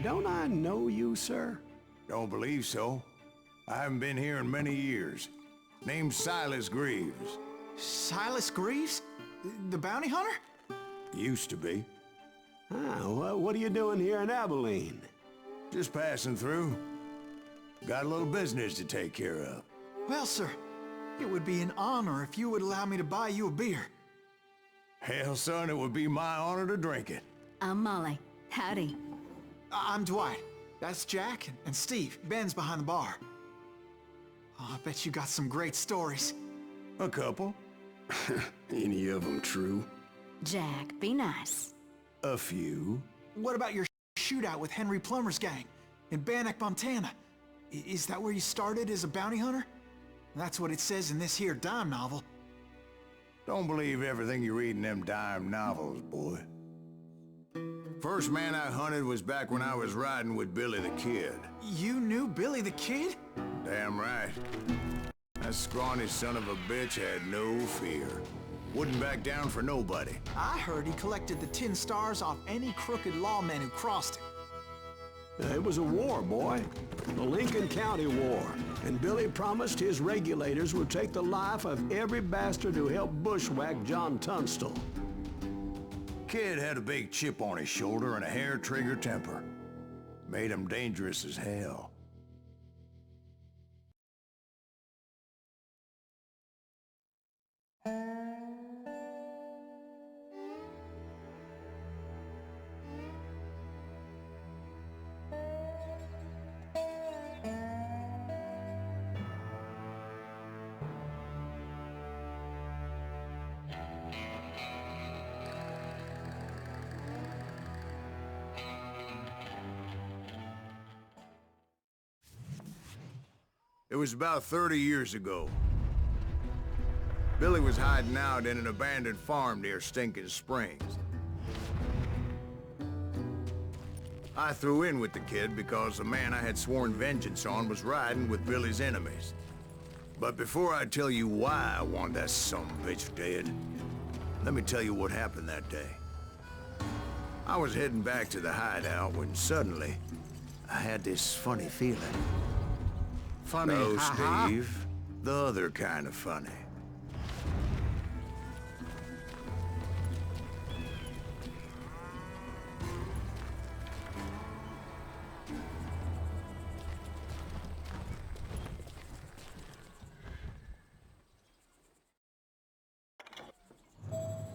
Don't I know you, sir? Don't believe so. I haven't been here in many years. Name's Silas Greaves. Silas Greaves? The bounty hunter? Used to be. Ah, what are you doing here in Abilene? Just passing through. Got a little business to take care of. Well, sir, it would be an honor if you would allow me to buy you a beer. Hell, son, it would be my honor to drink it. I'm Molly. Howdy. I'm Dwight. That's Jack and Steve. Ben's behind the bar. Oh, I bet you got some great stories. A couple. Any of them true? Jack, be nice. A few. What about your shootout with Henry Plummer's gang in Bannock, Montana? Is that where you started as a bounty hunter? That's what it says in this here dime novel. Don't believe everything you read in them dime novels, boy. First man I hunted was back when I was riding with Billy the Kid. You knew Billy the Kid? Damn right. That scrawny son of a bitch had no fear. Wouldn't back down for nobody. I heard he collected the 10 stars off any crooked lawmen who crossed him. It was a war, boy. The Lincoln County War. And Billy promised his regulators would take the life of every bastard who helped bushwhack John Tunstall. Kid had a big chip on his shoulder and a hair-trigger temper. Made him dangerous as hell. It was about 30 years ago. Billy was hiding out in an abandoned farm near Stinking Springs. I threw in with the kid because the man I had sworn vengeance on was riding with Billy's enemies. But before I tell you why I want that sumbitch dead, let me tell you what happened that day. I was heading back to the hideout when suddenly I had this funny feeling. Funny, No, Steve. The other kind of funny.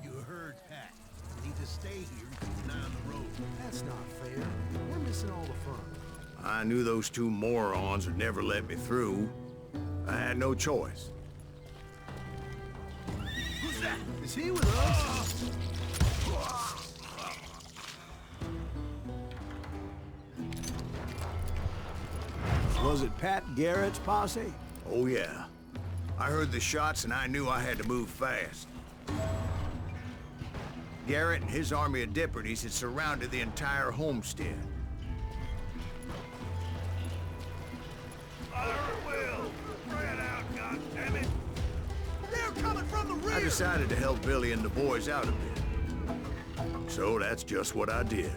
You heard Pat. Need to stay here and keep an eye on the road. That's not fair. We're missing all the fun. I knew those two morons would never let me through. I had no choice. Who's that? Is he with us? Was it Pat Garrett's posse? Oh yeah. I heard the shots and I knew I had to move fast. Garrett and his army of deputies had surrounded the entire homestead. I decided to help Billy and the boys out a bit. So that's just what I did.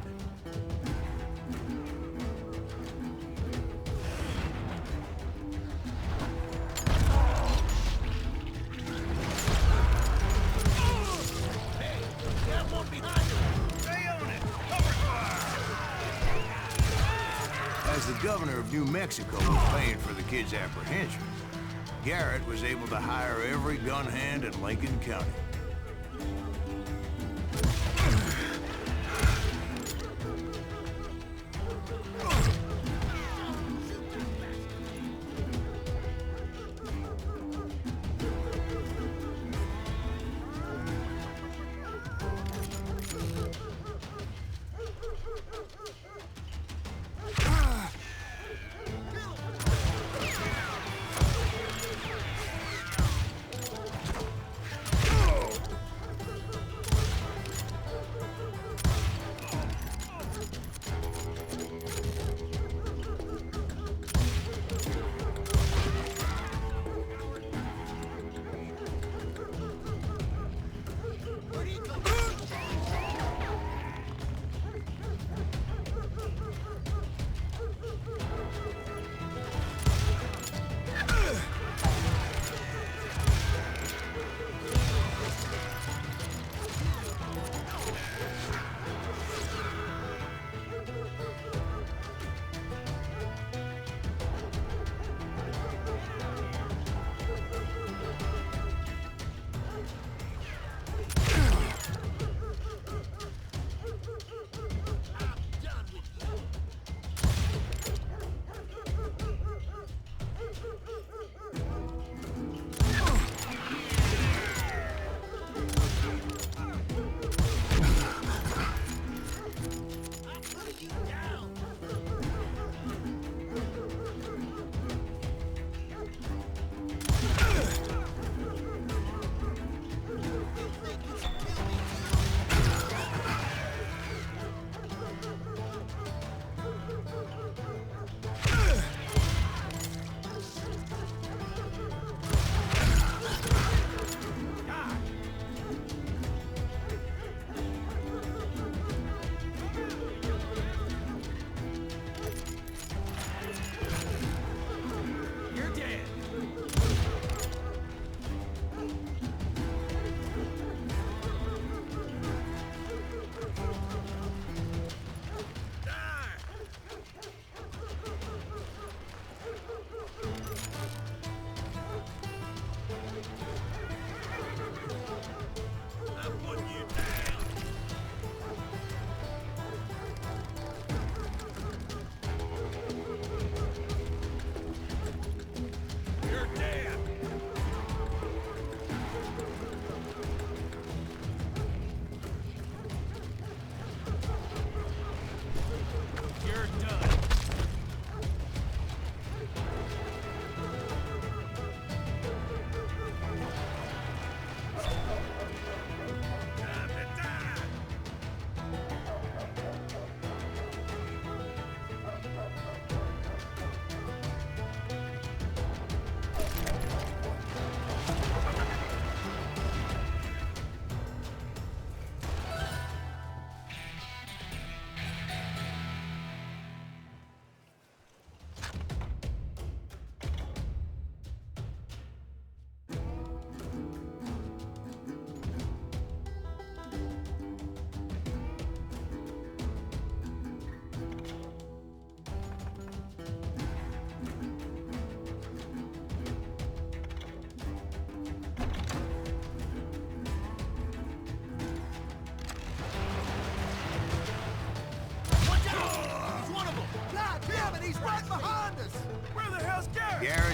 Hey, that one behind you. Stay on it. Cover fire. As the governor of New Mexico was paying for the kids' apprehensions, Garrett was able to hire every gun hand in Lincoln County.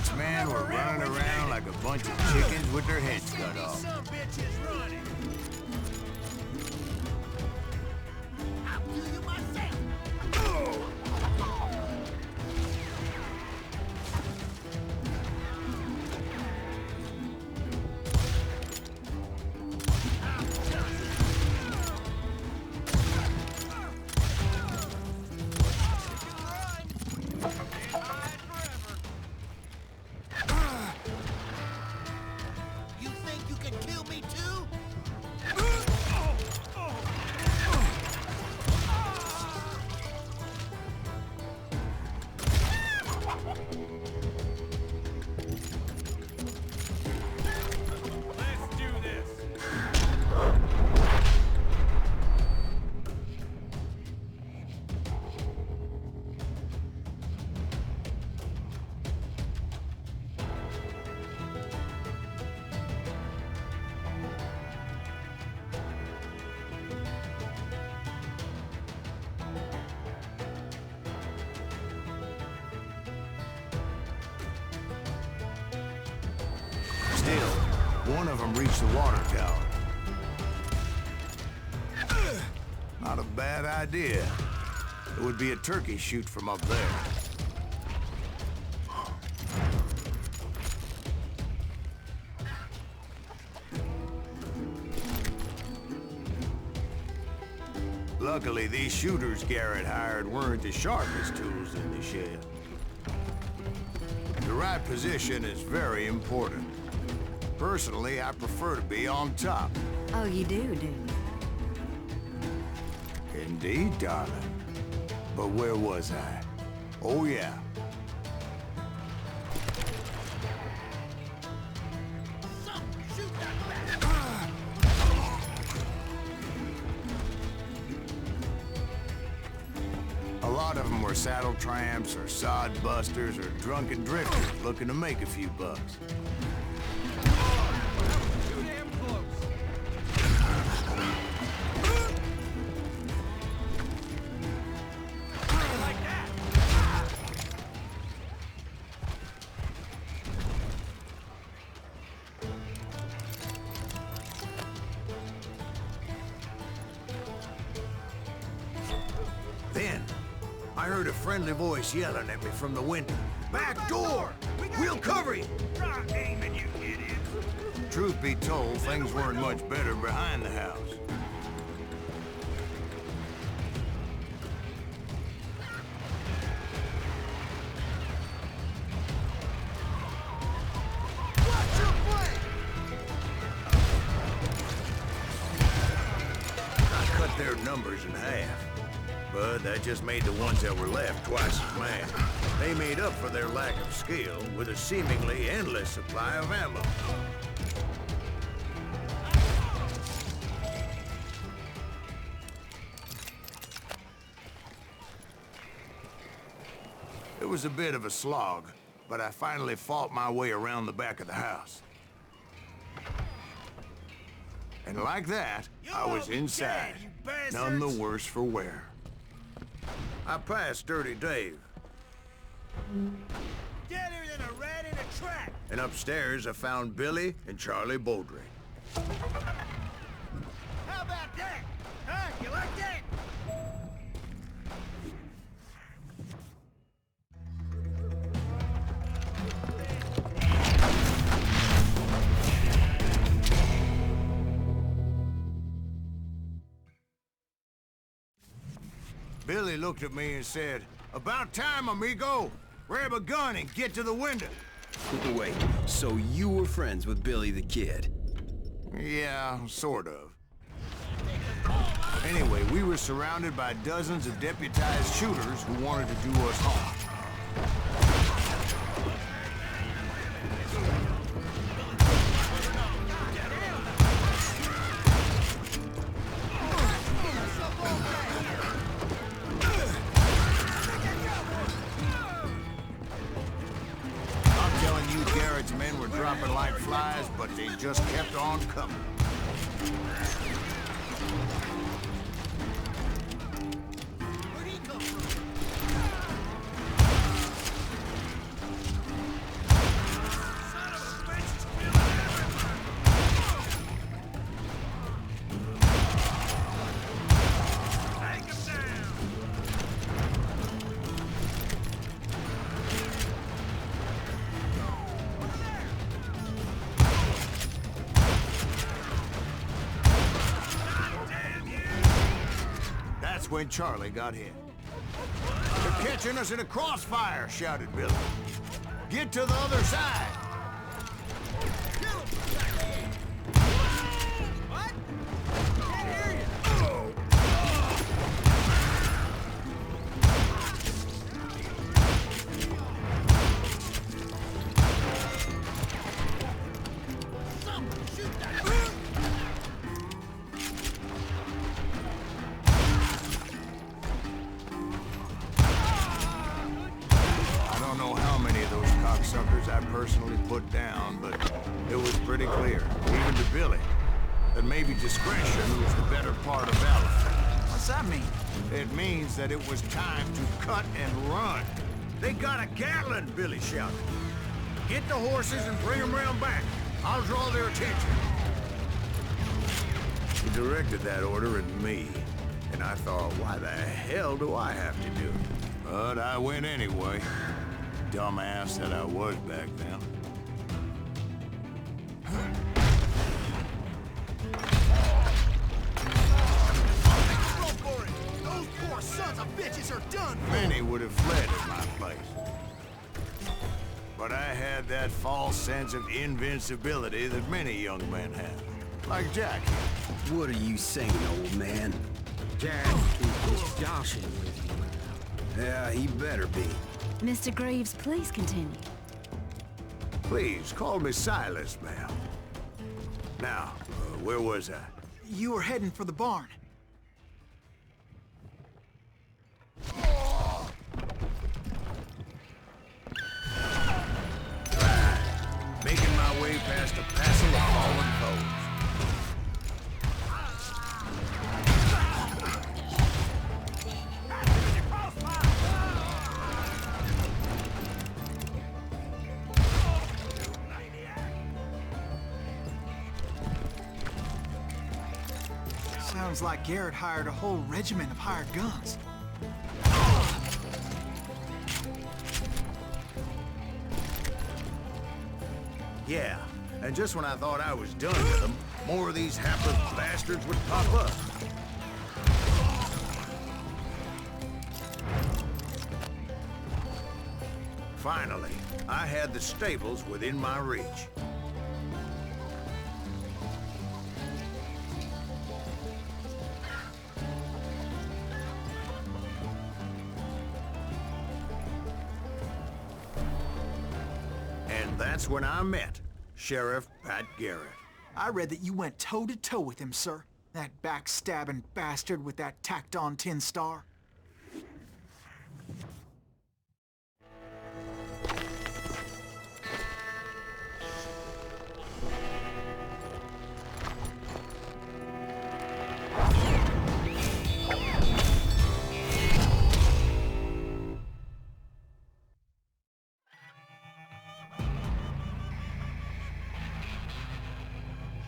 Garrett's men were running around like a bunch of chickens with their heads cut off. Some bitch is running. I'll kill you myself. You think you can kill me too? Let's do this. Still, one of them reached the water tower. Not a bad idea. It would be a turkey shoot from up there. Luckily, these shooters Garrett hired weren't the sharpest tools in the shed. The right position is very important. Personally, I prefer to be on top. Oh, you do you? Indeed, darling. But where was I? Oh, yeah. Shoot that bastard. A lot of them were saddle tramps or sod busters or drunken drifters looking to make a few bucks. Too damn close. Like that. Then, I heard a friendly voice yelling at me from the window. Back door! We'll cover you! Try aiming, you idiot. Truth be told, things weren't much better behind the house. Watch your flank. I cut their numbers in half. But that just made the ones that were left twice as mad. They made up for their lack of skill with a seemingly endless supply of ammo. It was a bit of a slog, but I finally fought my way around the back of the house. And like that, I was inside, none the worse for wear. I passed Dirty Dave. Deader than a rat in a trap. And upstairs, I found Billy and Charlie Beaudry. How about that? Huh? You like that? Billy looked at me and said, "About time, amigo. Grab a gun and get to the window." Wait, so you were friends with Billy the Kid? Yeah, sort of. Anyway, we were surrounded by dozens of deputized shooters who wanted to do us harm. I'm telling you, Garrett's men were dropping like flies, but they just kept on coming. Where'd he come from? that's when Charlie got hit. "They're catching us in a crossfire," shouted Billy. "Get to the other side." What? Can't hear you. Someone shoot that. I don't know how many of those cocksuckers I personally put down, but it was pretty clear, even to Billy, that maybe discretion was the better part of valor. What's that mean? It means that it was time to cut and run. "They got a Gatling," Billy shouted. "Get the horses and bring them round back. I'll draw their attention." He directed that order at me, and I thought, why the hell do I have to do it? But I went anyway. Dumbass that I was back then. Go for it. Those poor sons of bitches are done. Many would have fled at my place. But I had that false sense of invincibility that many young men have. Like Jack here. What are you saying, old man? Jack is just joshing with you. Yeah, he better be. Mr. Greaves, please continue. Please, call me Silas, ma'am. Now, where was I? You were heading for the barn. Making my way past a passel of fallen foes. Sounds like Garrett hired a whole regiment of hired guns. Yeah, and just when I thought I was done with them, more of these hapless bastards would pop up. Finally, I had the stables within my reach. And that's when I met Sheriff Pat Garrett. I read that you went toe-to-toe with him, sir. That backstabbing bastard with that tacked-on tin star.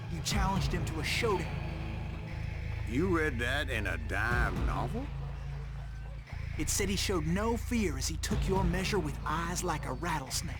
You challenged him to a showdown. You read that in a dime novel? It said he showed no fear as he took your measure with eyes like a rattlesnake.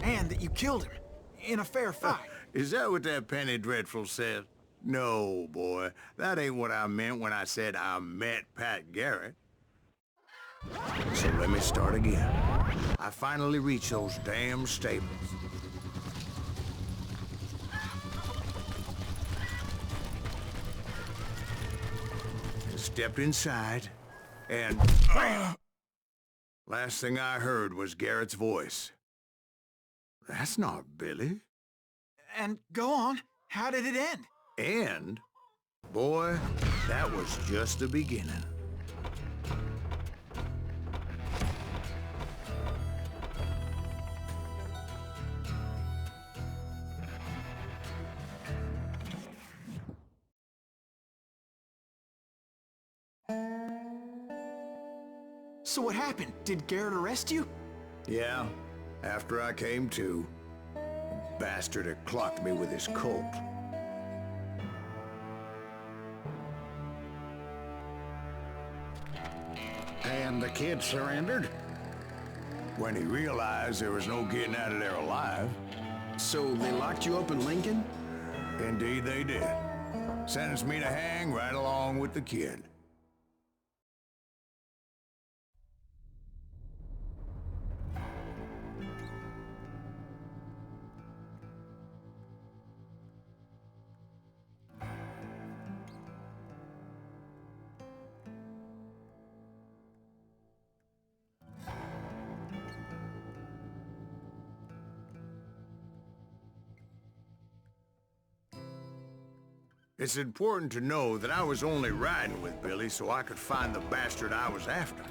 And that you killed him in a fair fight. Is that what that penny dreadful said? No, boy. That ain't what I meant when I said I met Pat Garrett. So let me start again. I finally reached those damn stables. And stepped inside, and last thing I heard was Garrett's voice. That's not Billy. And go on. How did it end? And, boy, that was just the beginning. So what happened? Did Garrett arrest you? Yeah, after I came to, the bastard had clocked me with his Colt. And the kid surrendered? When he realized there was no getting out of there alive. So they locked you up in Lincoln? Indeed they did. Sentenced me to hang right along with the kid. It's important to know that I was only riding with Billy so I could find the bastard I was after.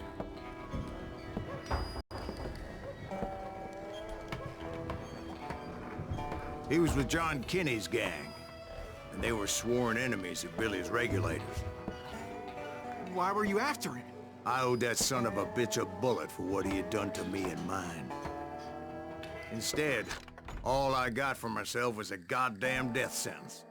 He was with John Kinney's gang, and they were sworn enemies of Billy's regulators. Why were you after him? I owed that son of a bitch a bullet for what he had done to me and mine. Instead, all I got for myself was a goddamn death sentence.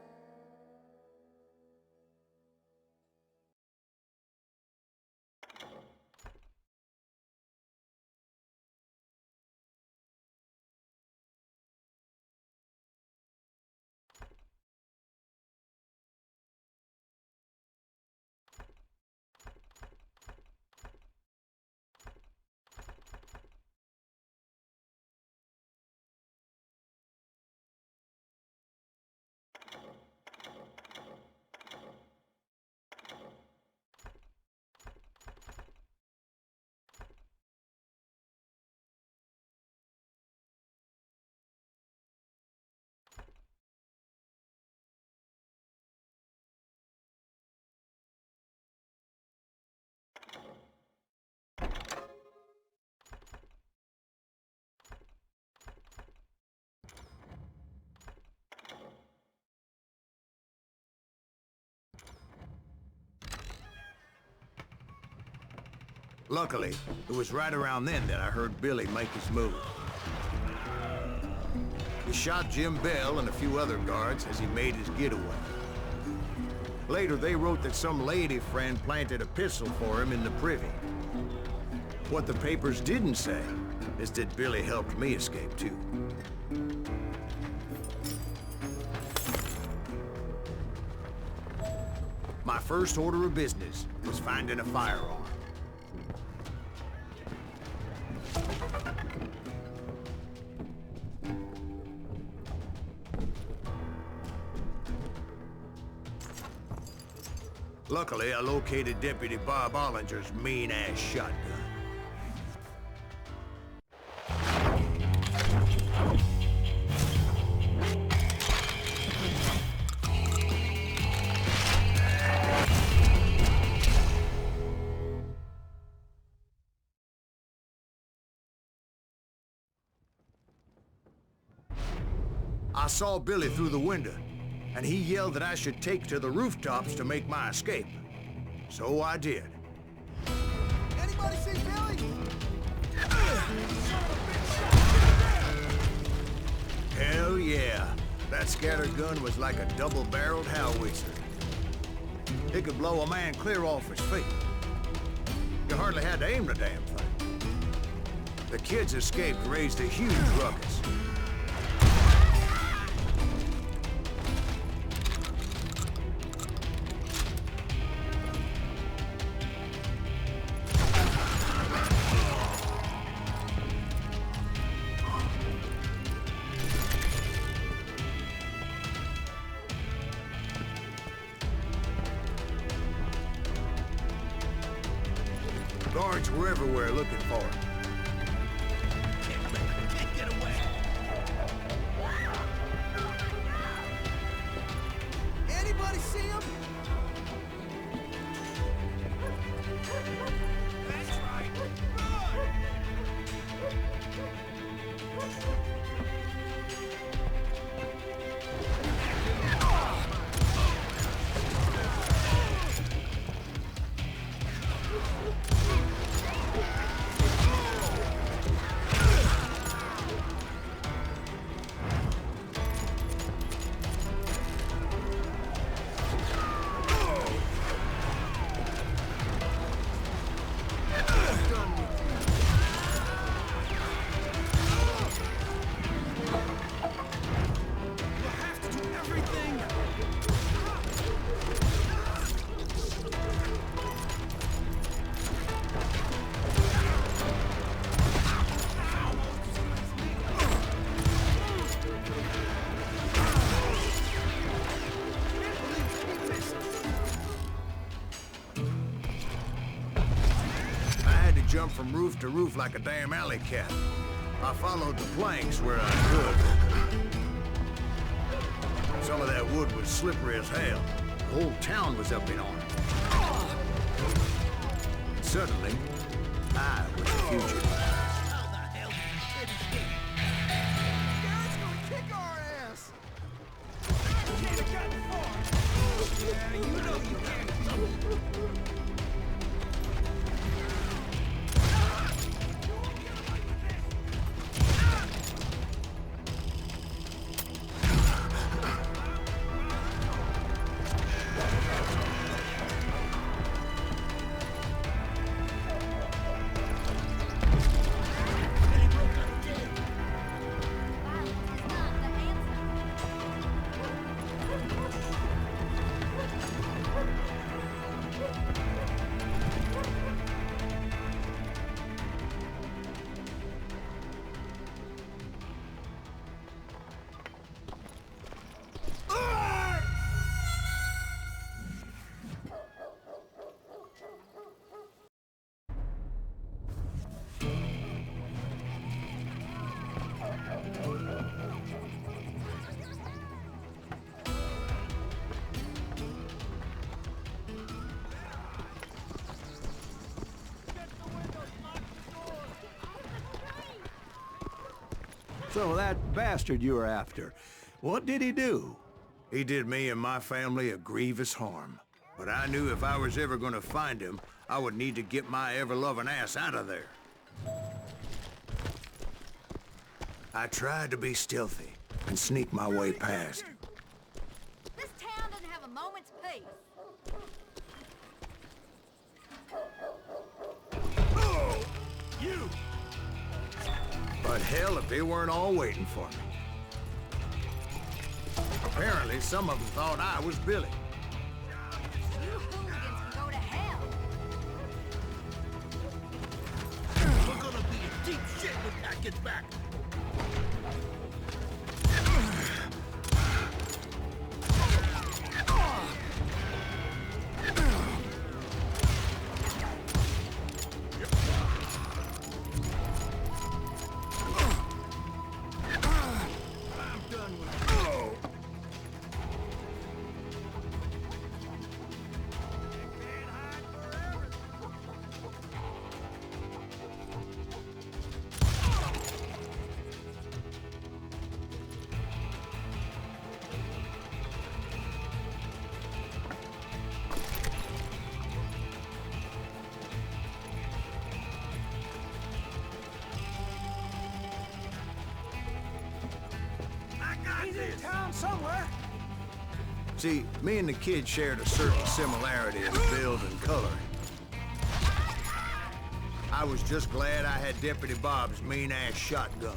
Luckily, it was right around then that I heard Billy make his move. He shot Jim Bell and a few other guards as he made his getaway. Later, they wrote that some lady friend planted a pistol for him in the privy. What the papers didn't say is that Billy helped me escape, too. My first order of business was finding a firearm. Luckily, I located Deputy Bob Ollinger's mean-ass shotgun. I saw Billy through the window, and he yelled that I should take to the rooftops to make my escape. So I did. Anybody see Billy? Hell yeah. That scatter gun was like a double-barreled howitzer. It could blow a man clear off his feet. You hardly had to aim the damn thing. The kids escaped raised a huge ruckus. Guards were everywhere looking for him. Can't get away. Anybody see him? That's right. Jump from roof to roof like a damn alley cat. I followed the planks where I could. Some of that wood was slippery as hell. The whole town was up in arms. And suddenly, I was the fugitive. How the hell did you escape? Garrett's gonna kick our ass! Can't have gotten far! Yeah, you know you can't. So that bastard you were after, what did he do? He did me and my family a grievous harm. But I knew if I was ever gonna find him, I would need to get my ever-loving ass out of there. I tried to be stealthy and sneak my way past. This town doesn't have a moment's peace. Oh! You! But hell, if they weren't all waiting for me. Apparently, some of them thought I was Billy. You hooligans can go to hell. We're gonna be in deep shit when Pat gets back. He's in town somewhere. See, me and the kid shared a certain similarity in build and coloring. I was just glad I had Deputy Bob's mean-ass shotgun.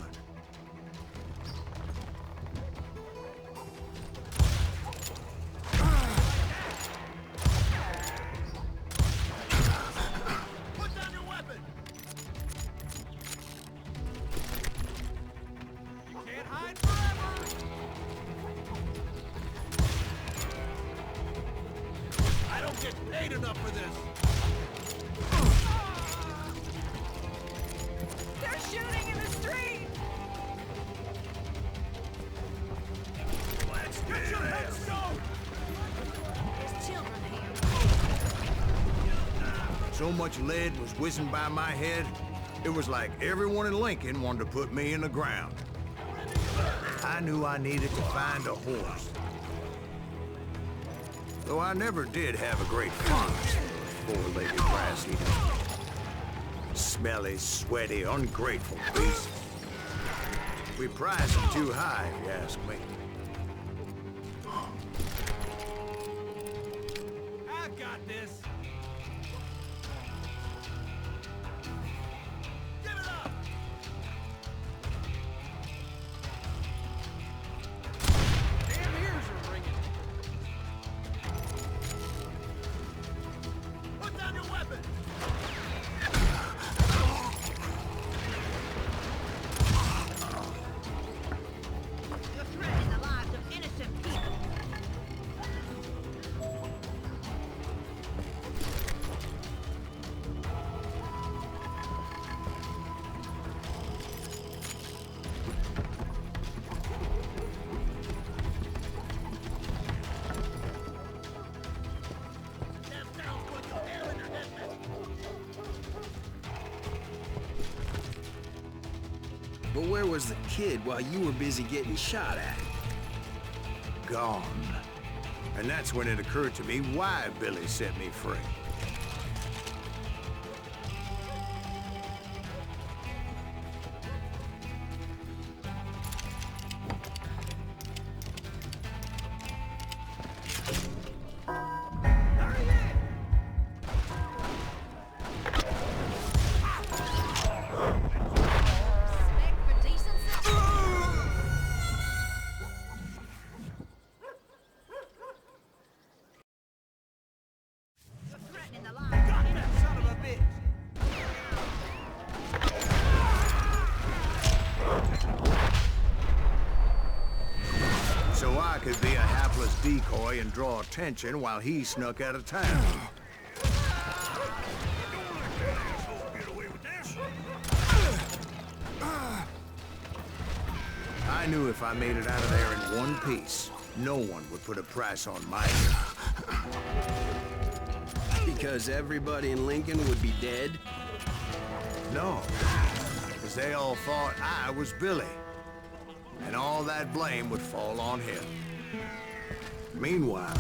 Put down your weapon! You can't hide forever! I don't get paid enough for this! So much lead was whizzing by my head, it was like everyone in Lincoln wanted to put me in the ground. I knew I needed to find a horse. Though I never did have a great fondness for the four-legged grass eater. Smelly, sweaty, ungrateful beast. We price him too high, if you ask me. I've got this. Give it up. Damn ears are ringing. Put down your weapon. You're threatening the lives of innocent people. That sounds like a hell in your head, man. But where was the kid while you were busy getting shot at? Gone. And that's when it occurred to me why Billy set me free. Respect for decency. You're threatening the lives of Got that innocent son of a bitch. So I could be a hapless decoy and draw attention while he snuck out of town. I knew if I made it out of there in one piece, no one would put a price on my head. Because everybody in Lincoln would be dead? No, because they all thought I was Billy, and all that blame would fall on him. Meanwhile,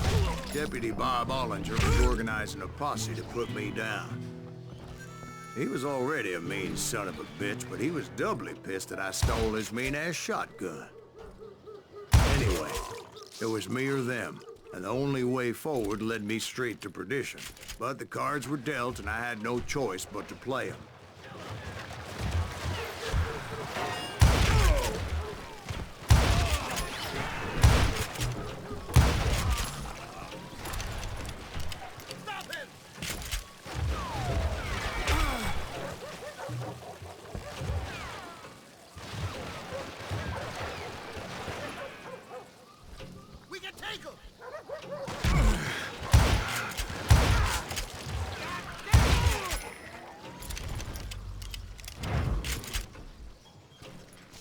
Deputy Bob Ollinger was organizing a posse to put me down. He was already a mean son of a bitch, but he was doubly pissed that I stole his mean-ass shotgun. Anyway, it was me or them, and the only way forward led me straight to perdition. But the cards were dealt, and I had no choice but to play them. Stop him. We can take him.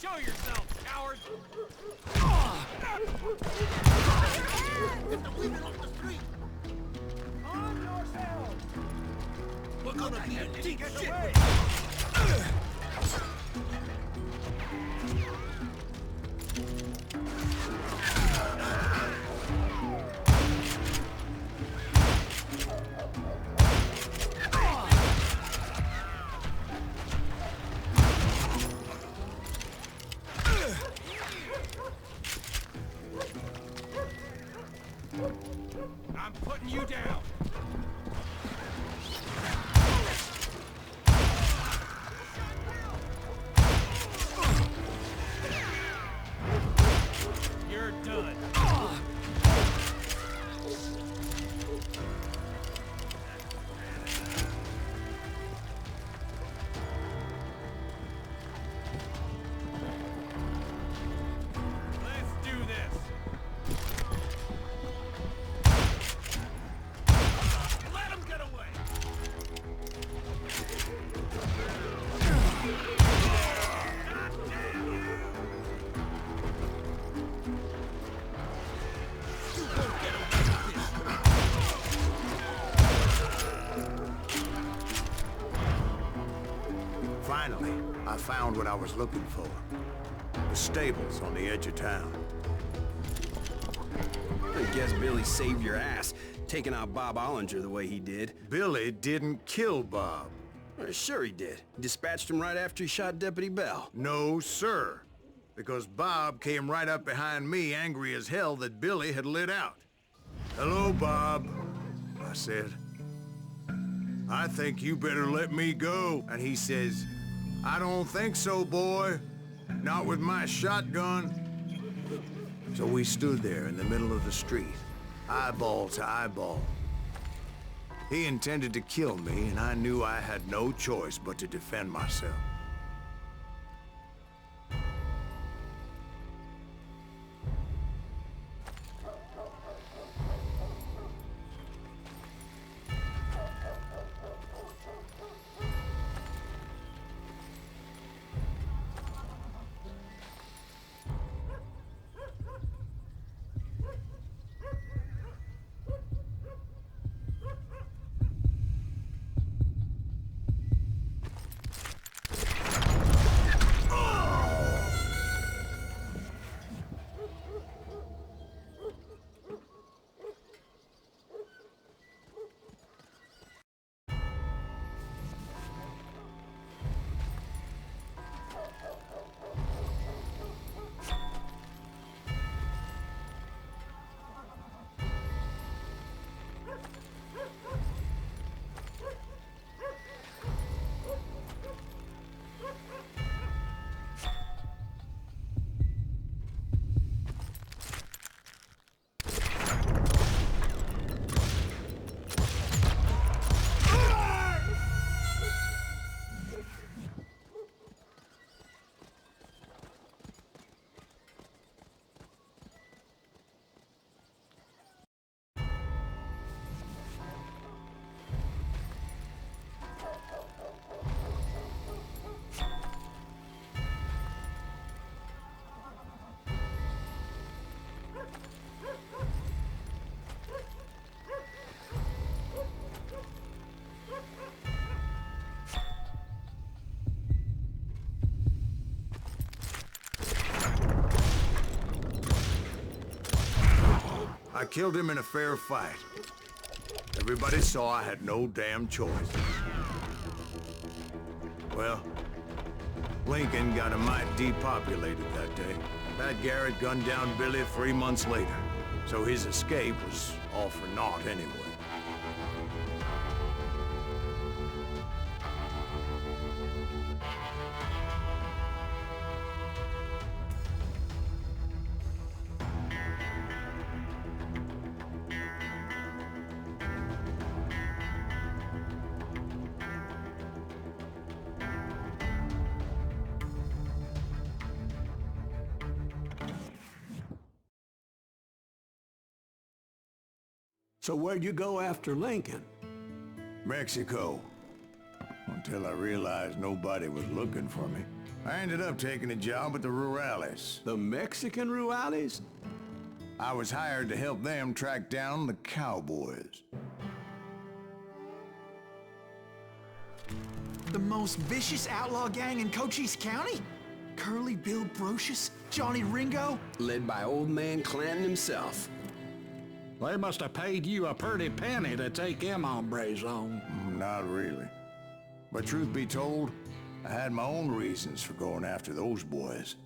Show yourself, coward. Get the women off the street. On yourself. We're gonna be in deep shit. I'm putting you down. Finally, I found what I was looking for. The stables on the edge of town. I guess Billy saved your ass, taking out Bob Ollinger the way he did. Billy didn't kill Bob. Sure he did. Dispatched him right after he shot Deputy Bell. No, sir. Because Bob came right up behind me, angry as hell that Billy had lit out. "Hello, Bob," I said. "I think you better let me go." And he says, "I don't think so, boy. Not with my shotgun." So we stood there in the middle of the street, eyeball to eyeball. He intended to kill me, and I knew I had no choice but to defend myself. I killed him in a fair fight. Everybody saw I had no damn choice. Well, Lincoln got a mite depopulated that day. Pat Garrett gunned down Billy 3 months later, so his escape was all for naught anyway. So where'd you go after Lincoln? Mexico. Until I realized nobody was looking for me. I ended up taking a job at the Rurales. The Mexican Rurales? I was hired to help them track down the cowboys. The most vicious outlaw gang in Cochise County? Curly Bill Brocious? Johnny Ringo? Led by old man Clanton himself. They must have paid you a pretty penny to take them hombres on. Not really. But truth be told, I had my own reasons for going after those boys.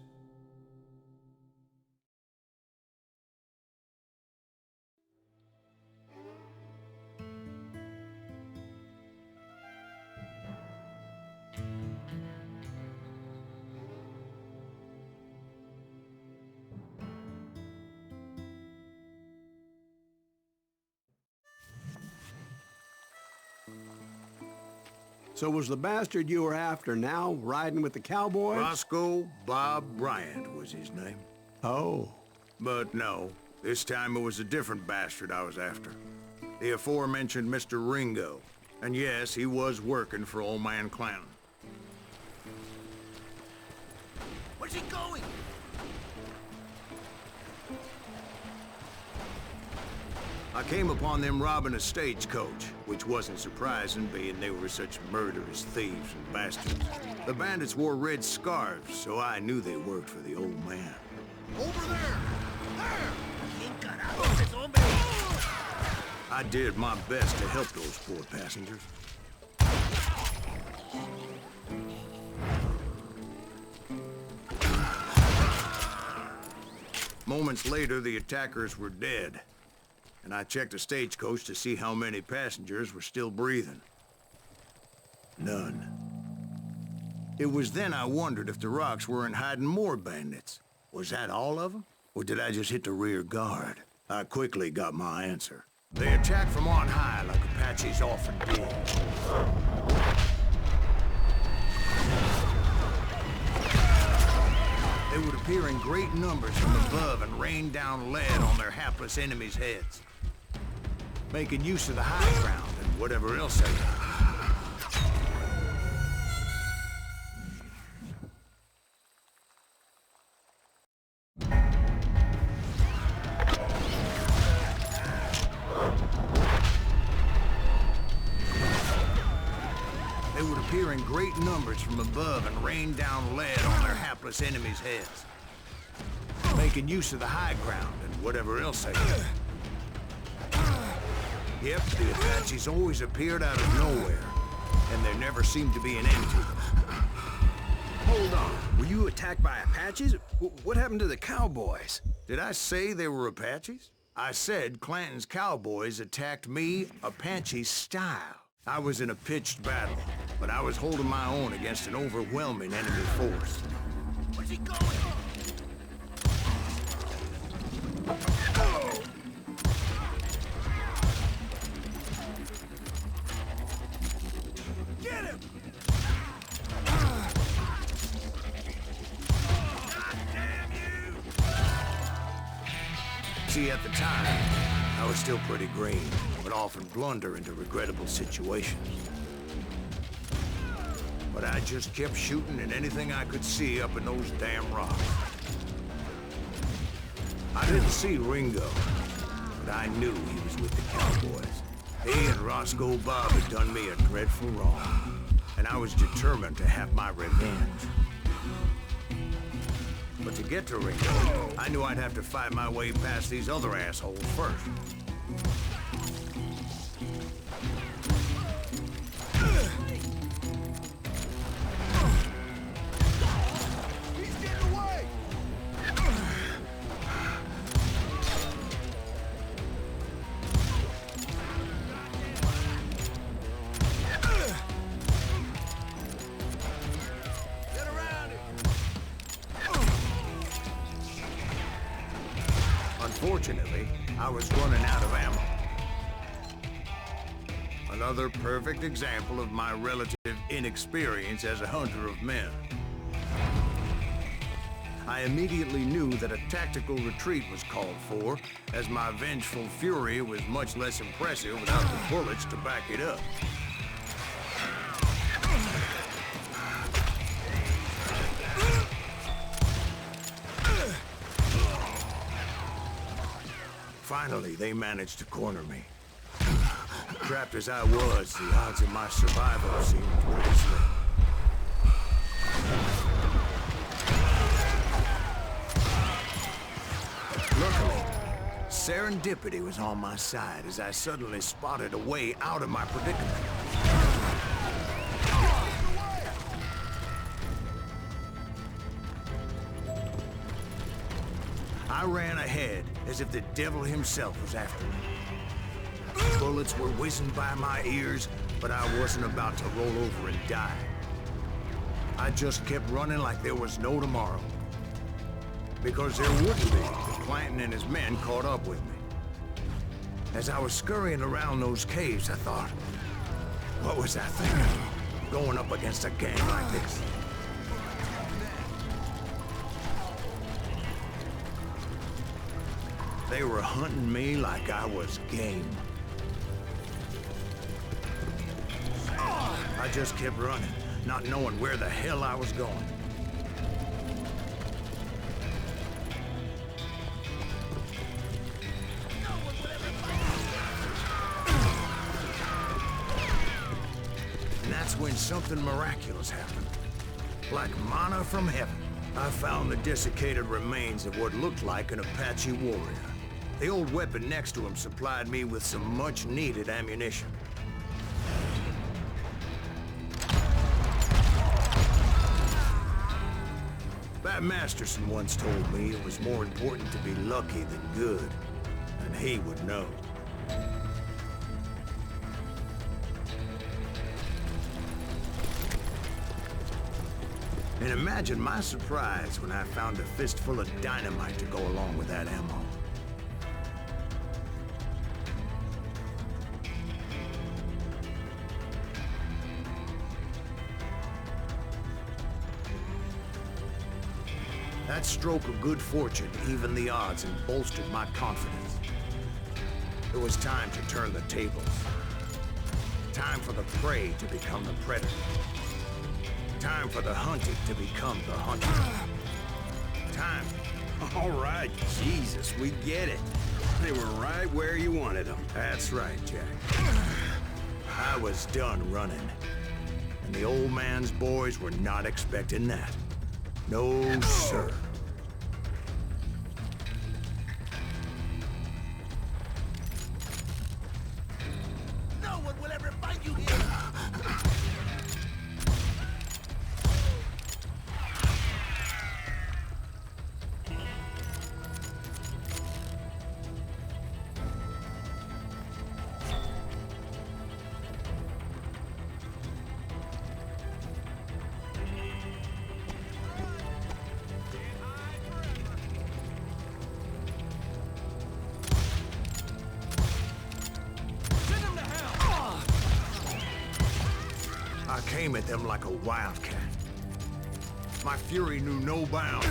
So was the bastard you were after now riding with the cowboys? Roscoe Bob Bryant was his name. Oh. But no, this time it was a different bastard I was after. The aforementioned Mr. Ringo. And yes, he was working for old man Clanton. Where's he going? I came upon them robbing a stagecoach, which wasn't surprising, being they were such murderous thieves and bastards. The bandits wore red scarves, so I knew they worked for the old man. Over there! There! I did my best to help those poor passengers. Moments later, the attackers were dead, and I checked the stagecoach to see how many passengers were still breathing. None. It was then I wondered if the rocks weren't hiding more bandits. Was that all of them? Or did I just hit the rear guard? I quickly got my answer. They attacked from on high like Apaches often did. They would appear in great numbers from above and rain down lead on their hapless enemies' heads, making use of the high ground and whatever else they got. They would appear in great numbers from above and rain down lead on their hapless enemies' heads, making use of the high ground and whatever else they got. Yep, the Apaches always appeared out of nowhere, and there never seemed to be an end to them. Hold on. Were you attacked by Apaches? What happened to the cowboys? Did I say they were Apaches? I said Clanton's cowboys attacked me Apache style. I was in a pitched battle, but I was holding my own against an overwhelming enemy force. Where's he going? Get him! God damn you! See, at the time, I was still pretty green, but often blunder into regrettable situations. But I just kept shooting at anything I could see up in those damn rocks. I didn't see Ringo, but I knew he was with the cowboys. He and Roscoe Bob had done me a dreadful wrong, and I was determined to have my revenge. But to get to Ringo, I knew I'd have to fight my way past these other assholes first. He's getting away! Get around him! Unfortunately, I was running out of ammo. Another perfect example of my relative inexperience as a hunter of men. I immediately knew that a tactical retreat was called for, as my vengeful fury was much less impressive without the bullets to back it up. Finally, they managed to corner me. Trapped as I was, the odds of my survival seemed pretty slim. Luckily, serendipity was on my side as I suddenly spotted a way out of my predicament. I ran ahead as if the devil himself was after me. Bullets were whizzing by my ears, but I wasn't about to roll over and die. I just kept running like there was no tomorrow. Because there wouldn't be if Clanton and his men caught up with me. As I was scurrying around those caves, I thought, what was I thinking? Going up against a gang like this? They were hunting me like I was game. I just kept running, not knowing where the hell I was going. that's when something miraculous happened. Like manna from heaven, I found the desiccated remains of what looked like an Apache warrior. The old weapon next to him supplied me with some much-needed ammunition. Bat Masterson once told me it was more important to be lucky than good, and he would know. And imagine my surprise when I found a fistful of dynamite to go along with that ammo. That stroke of good fortune evened the odds and bolstered my confidence. It was time to turn the tables. Time for the prey to become the predator. Time for the hunted to become the hunter. Time. All right, Jesus, we get it. They were right where you wanted them. That's right, Jack. I was done running. And the old man's boys were not expecting that. No, sir. No one will ever find you here! I came at them like a wildcat. My fury knew no bounds.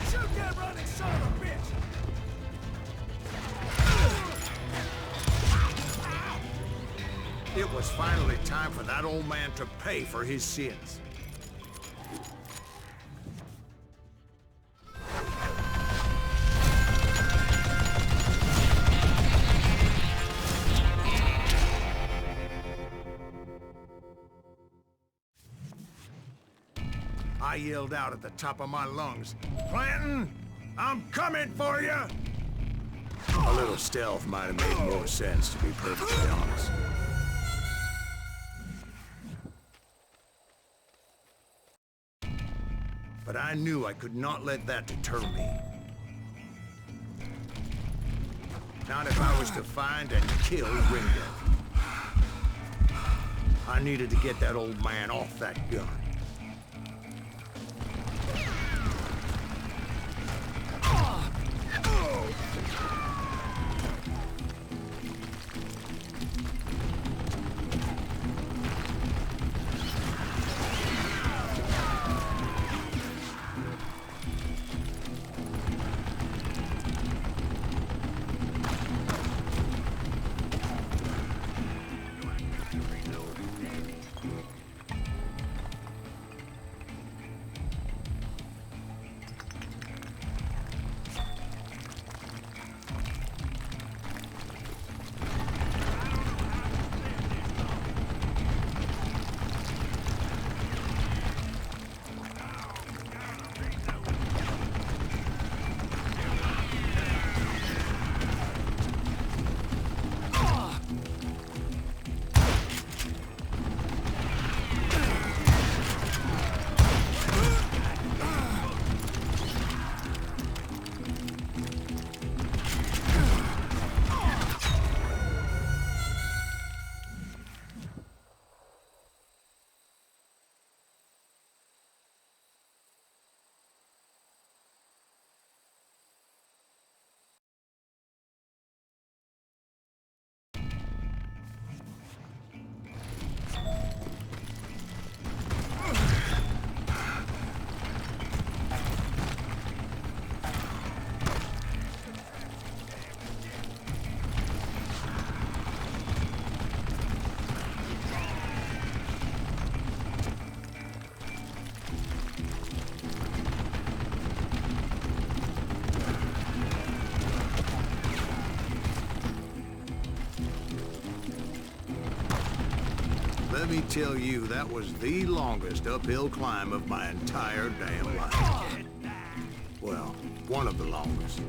Shoot that running son of a bitch! It was finally time for that old man to pay for his sins. I yelled out at the top of my lungs, "Clanton, I'm coming for you!" A little stealth might have made more sense, to be perfectly honest. But I knew I could not let that deter me. Not if I was to find and kill Ringo. I needed to get that old man off that gun. Let me tell you, that was the longest uphill climb of my entire damn life. Well, one of the longest.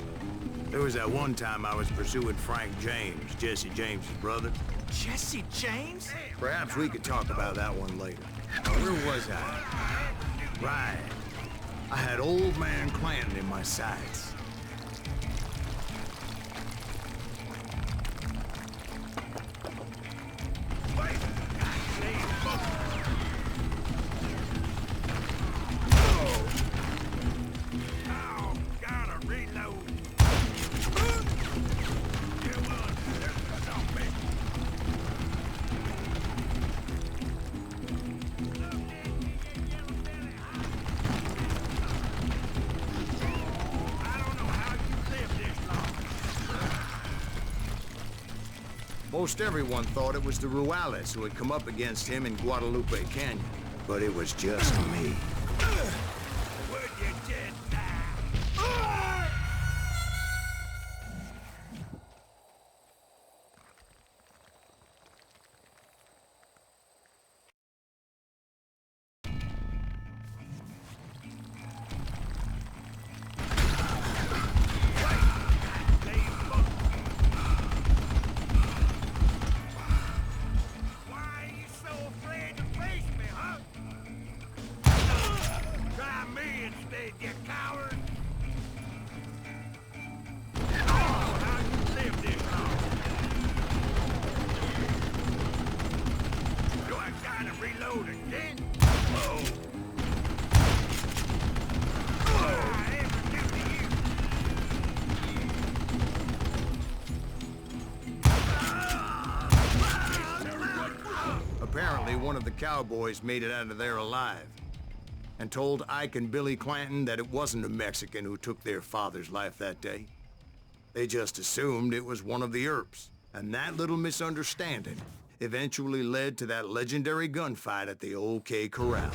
There was that one time I was pursuing Frank James, Jesse James' brother. Jesse James? Perhaps we could talk about that one later. Now, where was I? Right. I had old man Clanton in my sights. Most everyone thought it was the Ruales who had come up against him in Guadalupe Canyon, but it was just me. Would you just die? Apparently, one of the cowboys made it out of there alive and told Ike and Billy Clanton that it wasn't a Mexican who took their father's life that day. They just assumed it was one of the Earps, and that little misunderstanding eventually led to that legendary gunfight at the OK Corral.